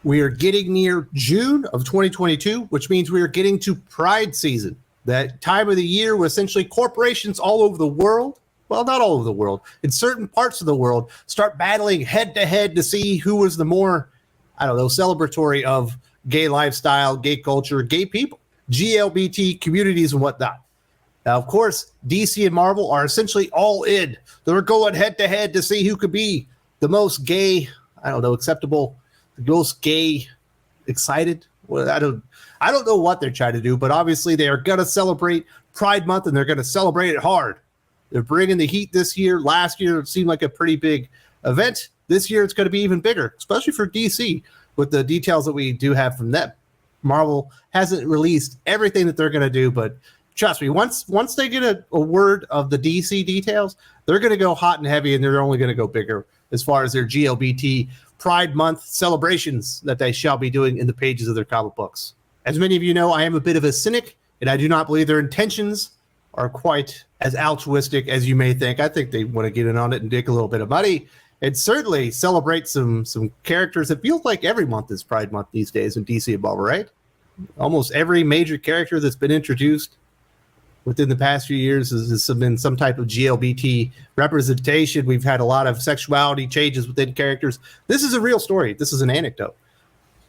We are getting near June of 2022, which means we are getting to Pride season. That time of the year where essentially corporations all over the world, well, not all over the world, in certain parts of the world, start battling head to head to see who was the more, celebratory of gay lifestyle, gay culture, gay people, GLBT communities and whatnot. Now, of course, DC and Marvel are essentially all in. They're going head to head to see who could be the most gay, acceptable, the most gay, excited. Well, I don't know what they're trying to do, but obviously they are going to celebrate Pride Month and they're going to celebrate it hard. They're bringing the heat this year. Last year, it seemed like a pretty big event. This year, it's going to be even bigger, especially for DC with the details that we do have from them. Marvel hasn't released everything that they're going to do, but trust me, once they get a word of the DC details, they're going to go hot and heavy, and they're only going to go bigger as far as their GLBT Pride Month celebrations that they shall be doing in the pages of their comic books. As many of you know, I am a bit of a cynic, and I do not believe their intentions are quite as altruistic as you may think. I think they want to get in on it and dig a little bit of money and certainly celebrate some characters. It feels like every month is Pride Month these days in DC and Marvel, right? Almost every major character that's been introduced within the past few years has been some type of GLBT representation. We've had a lot of sexuality changes within characters. This is a real story. This is an anecdote.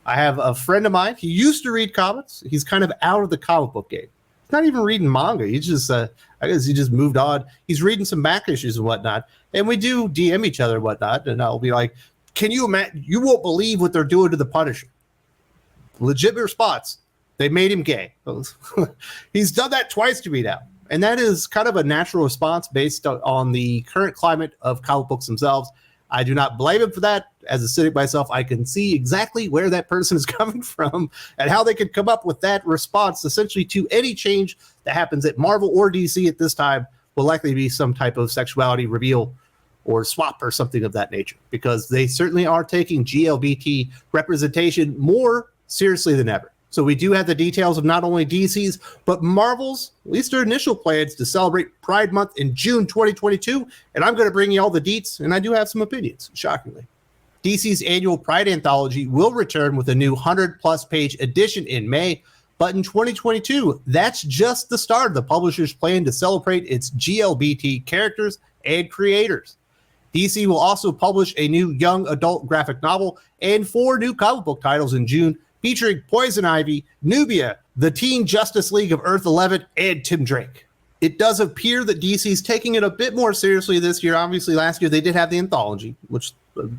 I have a friend of mine. He used to read comics. He's kind of out of the comic book game. He's not even reading manga. He's just, I guess he just moved on. He's reading some back issues and whatnot. And we do DM each other and whatnot. And I'll be like, can you imagine? You won't believe what they're doing to the Punisher. Legitimate response. They made him gay. He's done that twice to me now. And that is kind of a natural response based on the current climate of comic books themselves. I do not blame him for that. As a cynic myself, I can see exactly where that person is coming from and how they could come up with that response. Essentially, to any change that happens at Marvel or DC at this time will likely be some type of sexuality reveal or swap or something of that nature, because they certainly are taking GLBT representation more seriously than ever. So we do have the details of not only DC's, but Marvel's, at least their initial plans to celebrate Pride Month in June 2022. And I'm going to bring you all the deets, and I do have some opinions, shockingly. DC's annual Pride anthology will return with a new 100-plus page edition in May. But in 2022, that's just the start of the publisher's plan to celebrate its GLBT characters and creators. DC will also publish a new young adult graphic novel and 4 new comic book titles in June, featuring Poison Ivy, Nubia, the Teen Justice League of Earth 11, and Tim Drake. It does appear that DC's taking it a bit more seriously this year. Obviously, last year they did have the anthology, which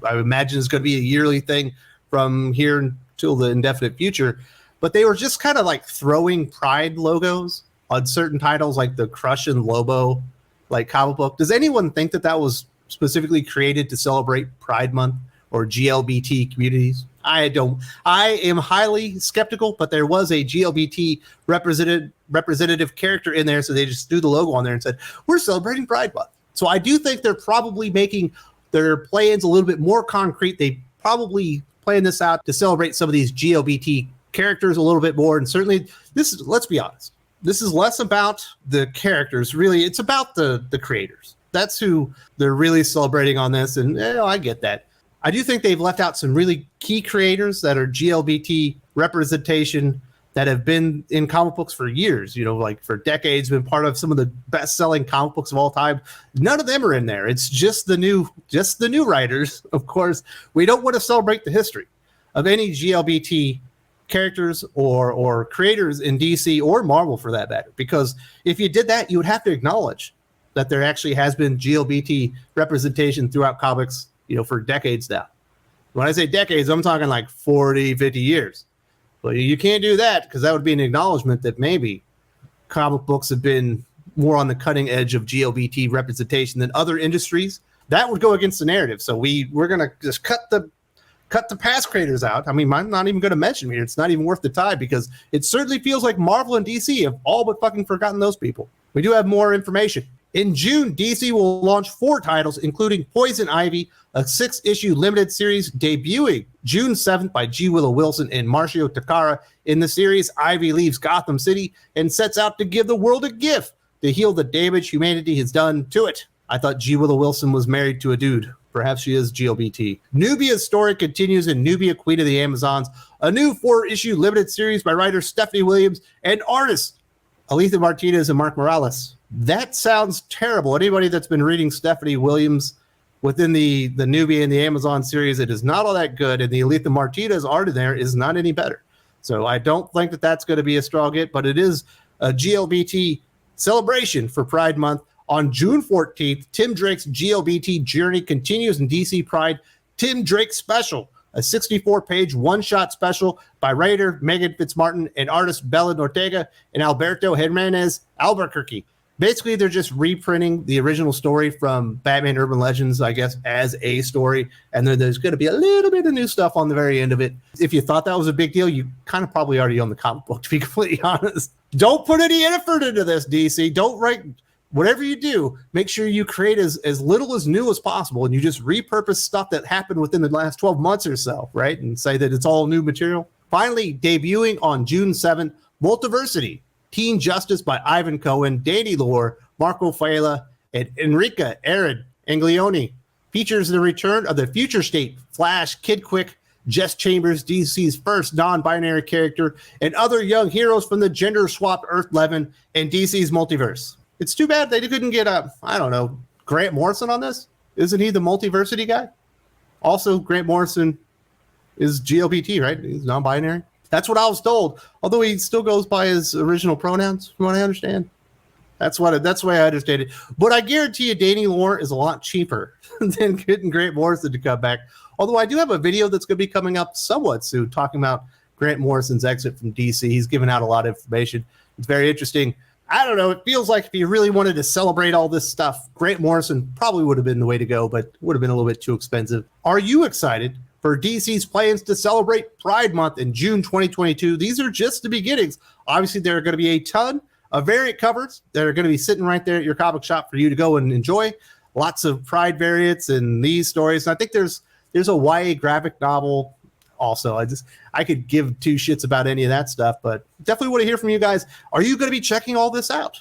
I imagine is going to be a yearly thing from here until the indefinite future. But they were just kind of like throwing Pride logos on certain titles, like the Crush and Lobo, like comic book. Does anyone think that was specifically created to celebrate Pride Month or GLBT communities? I am highly skeptical, but there was a GLBT representative character in there, so they just threw the logo on there and said, we're celebrating Pride Month. So I do think they're probably making their plans a little bit more concrete. They probably plan this out to celebrate some of these GLBT characters a little bit more. And certainly let's be honest, this is less about the characters. Really, it's about the creators. That's who they're really celebrating on this. And I get that. I do think they've left out some really key creators that are GLBT representation that have been in comic books for years, like for decades, been part of some of the best-selling comic books of all time. None of them are in there. It's just the new writers. Of course, we don't want to celebrate the history of any GLBT characters or creators in DC or Marvel for that matter, because if you did that, you would have to acknowledge that there actually has been GLBT representation throughout comics for decades now. When I say decades, I'm talking like 40, 50 years. But you can't do that, because that would be an acknowledgement that maybe comic books have been more on the cutting edge of GLBT representation than other industries. That would go against the narrative. So we're going to just cut the past creators out. I mean, I'm not even going to mention here. It's not even worth the time, because it certainly feels like Marvel and DC have all but fucking forgotten those people. We do have more information. In June, DC will launch 4 titles, including Poison Ivy, a 6-issue limited series debuting June 7th by G. Willow Wilson and Marcio Takara. In the series, Ivy leaves Gotham City and sets out to give the world a gift to heal the damage humanity has done to it. I thought G. Willow Wilson was married to a dude. Perhaps she is GLBT. Nubia's story continues in Nubia, Queen of the Amazons, a new 4-issue limited series by writer Stephanie Williams and artists Aletha Martinez and Mark Morales. That sounds terrible. Anybody that's been reading Stephanie Williams within the Nubia and the Amazon series, it is not all that good, and the Aletha Martinez art in there is not any better. So I don't think that that's going to be a strong hit, but it is a GLBT celebration for Pride Month. On June 14th, Tim Drake's GLBT journey continues in DC Pride. Tim Drake Special, a 64-page one-shot special by writer Megan Fitzmartin and artist Bella Ortega and Alberto Jimenez Albuquerque. Basically, they're just reprinting the original story from Batman Urban Legends, I guess, as a story. And then there's going to be a little bit of new stuff on the very end of it. If you thought that was a big deal, you kind of probably already own the comic book, to be completely honest. Don't put any effort into this, DC. Don't write... Whatever you do, make sure you create as little as new as possible, and you just repurpose stuff that happened within the last 12 months or so, right? And say that it's all new material. Finally, debuting on June 7th, Multiversity, Teen Justice by Ivan Cohen, Danny Lore, Marco Faela, and Enrica Aaron Anglioni. Features the return of the Future State, Flash, Kid Quick, Jess Chambers, DC's first non-binary character, and other young heroes from the gender-swapped Earth 11 and DC's multiverse. It's too bad they couldn't get Grant Morrison on this. Isn't he the Multiversity guy? Also, Grant Morrison is GLBT, right? He's non-binary. That's what I was told. Although he still goes by his original pronouns, from what I understand. That's the way I understand it. But I guarantee you, Danny Lore is a lot cheaper than getting Grant Morrison to come back. Although I do have a video that's going to be coming up somewhat soon, talking about Grant Morrison's exit from DC. He's given out a lot of information. It's very interesting. I don't know. It feels like if you really wanted to celebrate all this stuff, Grant Morrison probably would have been the way to go, but would have been a little bit too expensive. Are you excited for DC's plans to celebrate Pride Month in June 2022? These are just the beginnings. Obviously, there are going to be a ton of variant covers that are going to be sitting right there at your comic shop for you to go and enjoy. Lots of Pride variants and these stories. And I think there's a YA graphic novel also. I could give two shits about any of that stuff, but definitely want to hear from you guys. Are you going to be checking all this out?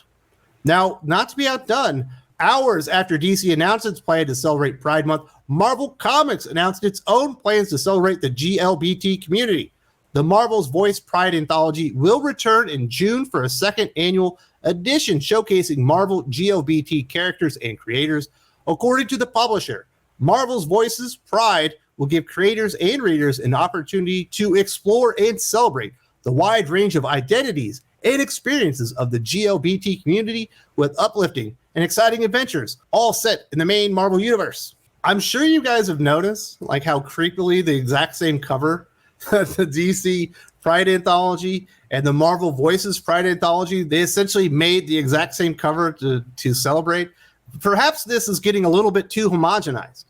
Now, not to be outdone, hours after DC announced its plan to celebrate Pride Month, Marvel Comics announced its own plans to celebrate the GLBT community. The Marvel's Voice Pride anthology will return in June for a second annual edition showcasing Marvel GLBT characters and creators. According to the publisher, Marvel's Voices Pride will give creators and readers an opportunity to explore and celebrate the wide range of identities and experiences of the GLBT community with uplifting and exciting adventures, all set in the main Marvel universe. I'm sure you guys have noticed like how creepily the exact same cover, the DC Pride anthology and the Marvel Voices Pride anthology, they essentially made the exact same cover to celebrate. Perhaps this is getting a little bit too homogenized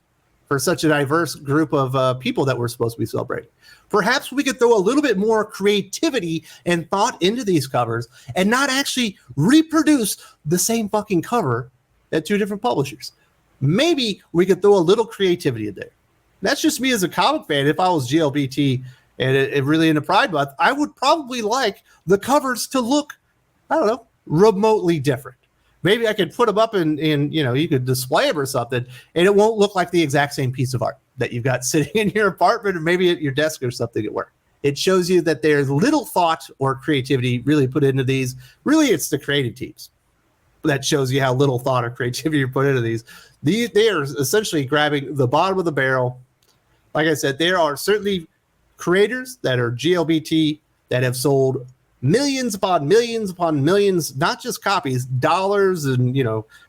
for such a diverse group of people that we're supposed to be celebrating. Perhaps we could throw a little bit more creativity and thought into these covers and not actually reproduce the same fucking cover at two different publishers. Maybe we could throw a little creativity in there. That's just me as a comic fan. If I was GLBT and it really into Pride Month, I would probably like the covers to look, I don't know, remotely different. Maybe I could put them up and you could display them or something, and it won't look like the exact same piece of art that you've got sitting in your apartment or maybe at your desk or something at work. It shows you that there's little thought or creativity really put into these. Really, it's the creative teams that shows you how little thought or creativity are put into these. They are essentially grabbing the bottom of the barrel. Like I said, there are certainly creators that are GLBT that have sold millions upon millions, not just copies, dollars, and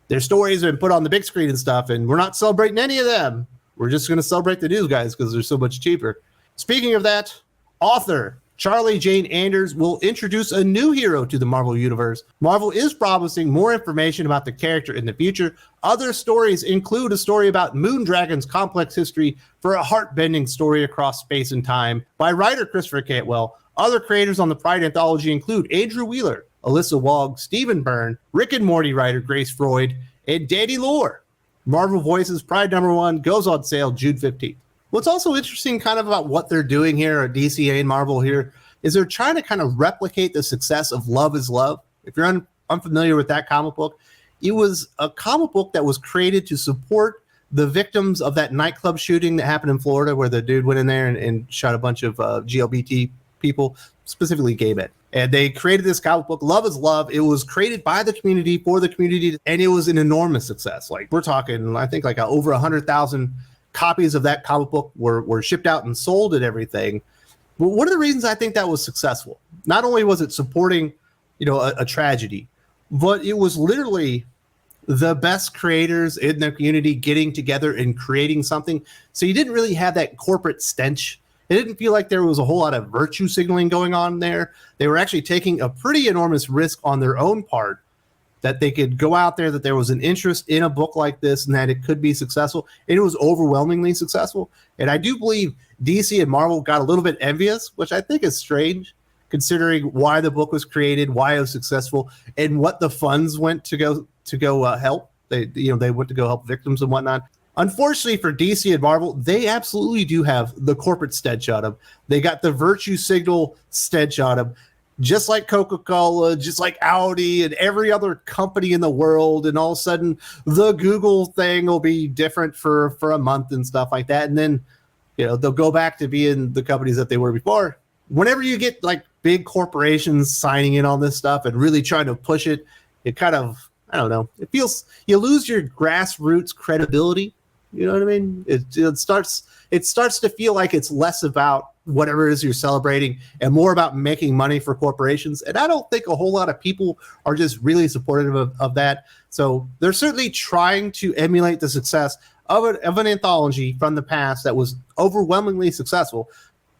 their stories have been put on the big screen and stuff, and we're not celebrating any of them. We're just going to celebrate the news guys because they're so much cheaper. Speaking of that, author Charlie Jane Anders will introduce a new hero to the Marvel Universe. Marvel is promising more information about the character in the future. Other stories include a story about Moondragon's complex history for a heart-bending story across space and time by writer Christopher Cantwell. Other creators on the Pride anthology include Andrew Wheeler, Alyssa Wogg, Stephen Byrne, Rick and Morty writer Grace Freud, and Danny Lore. Marvel Voices Pride #1 goes on sale June 15th. What's also interesting kind of about what they're doing here at DCA and Marvel here is they're trying to kind of replicate the success of Love is Love. If you're unfamiliar with that comic book, it was a comic book that was created to support the victims of that nightclub shooting that happened in Florida, where the dude went in there and shot a bunch of LGBT people, specifically gay men. And they created this comic book, Love is Love. It was created by the community, for the community, and it was an enormous success. Like, we're talking, I think, like over 100,000 copies of that comic book were shipped out and sold and everything. But one of the reasons I think that was successful, not only was it supporting, a tragedy, but it was literally the best creators in the community getting together and creating something. So you didn't really have that corporate stench. It didn't feel like there was a whole lot of virtue signaling going on there. They were actually taking a pretty enormous risk on their own part, that they could go out there, that there was an interest in a book like this and that it could be successful. And it was overwhelmingly successful. And I do believe DC and Marvel got a little bit envious, which I think is strange, considering why the book was created, why it was successful, and what the funds went to go help. They went to go help victims and whatnot. Unfortunately for DC and Marvel, they absolutely do have the corporate stench on them. They got the virtue signal stench on them, just like Coca-Cola, just like Audi and every other company in the world. And all of a sudden, the Google thing will be different for a month and stuff like that. And then, they'll go back to being the companies that they were before. Whenever you get like big corporations signing in on this stuff and really trying to push it, it kind of, I don't know, it feels, you lose your grassroots credibility. You know what I mean? It starts to feel like it's less about whatever it is you're celebrating and more about making money for corporations. And I don't think a whole lot of people are just really supportive of that. So they're certainly trying to emulate the success of an anthology from the past that was overwhelmingly successful.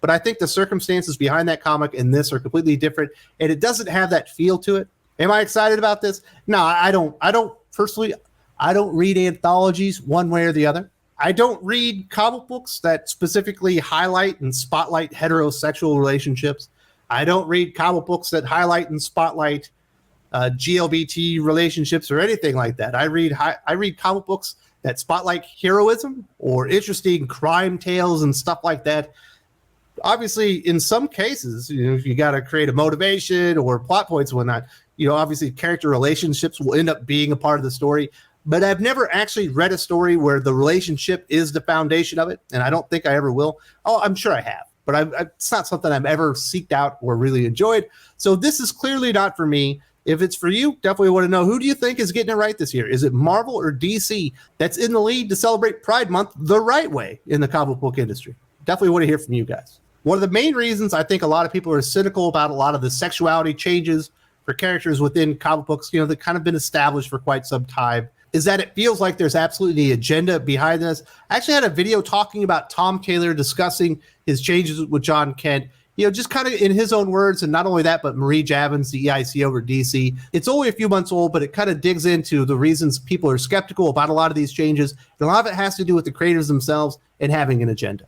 But I think the circumstances behind that comic and this are completely different, and it doesn't have that feel to it. Am I excited about this? No, I don't personally. I don't read anthologies one way or the other. I don't read comic books that specifically highlight and spotlight heterosexual relationships. I don't read comic books that highlight and spotlight LGBT relationships or anything like that. I read comic books that spotlight heroism or interesting crime tales and stuff like that. Obviously, in some cases, you got to create a motivation or plot points and whatnot. Obviously, character relationships will end up being a part of the story. But I've never actually read a story where the relationship is the foundation of it, and I don't think I ever will. Oh, I'm sure I have, but it's not something I've ever seeked out or really enjoyed. So this is clearly not for me. If it's for you, definitely want to know, who do you think is getting it right this year? Is it Marvel or DC that's in the lead to celebrate Pride Month the right way in the comic book industry? Definitely want to hear from you guys. One of the main reasons I think a lot of people are cynical about a lot of the sexuality changes for characters within comic books, that kind of been established for quite some time, is that it feels like there's absolutely an agenda behind this. I actually had a video talking about Tom Taylor discussing his changes with John Kent, just kind of in his own words. And not only that, but Marie Javins, the EIC over DC. It's only a few months old, but it kind of digs into the reasons people are skeptical about a lot of these changes. And a lot of it has to do with the creators themselves and having an agenda.